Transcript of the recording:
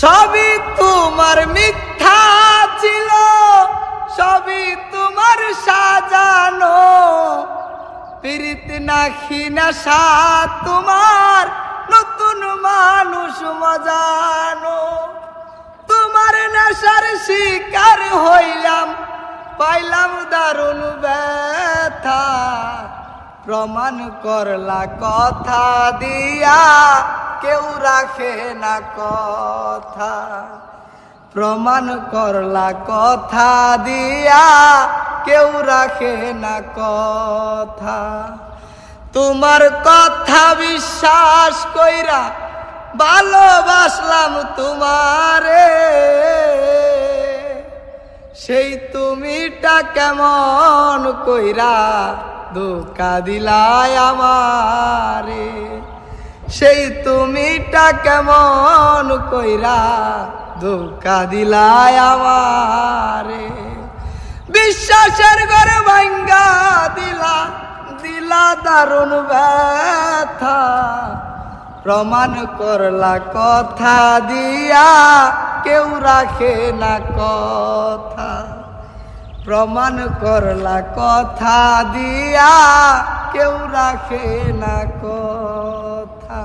সবই তোমার মিথ্যা ছিল, সবই তোমার সাজানো, প্রীত নাকি নেশা তোমার, নতুন মানুষ মজানো। তোমার নেশার শিকার হইলাম, পাইলাম দারুণ ব্যথা। প্রমাণ করলা কথা দিয়া, কেউ রাখে না কথা। প্রমাণ করলা কথা দিয়া, কেউ রাখে না কথা। তোমার কথা বিশ্বাস কইরা ভালোবাসলাম তোমারে, সেই তুমিটা কেমন কইরা ধোঁকা দিলাই আমারে। সেই তুমিটা কেমন কইরা ধোঁকা দিলাই আমারে। বিশ্বাসের ঘরে ভাঙ্গা দিলা, দিলা দারুণ ব্যথা। প্রমাণ করলা কথা দিয়া, কেউ রাখে না কথা। প্রমাণ করলা কথা দিয়া, কেউ রাখে না কথা।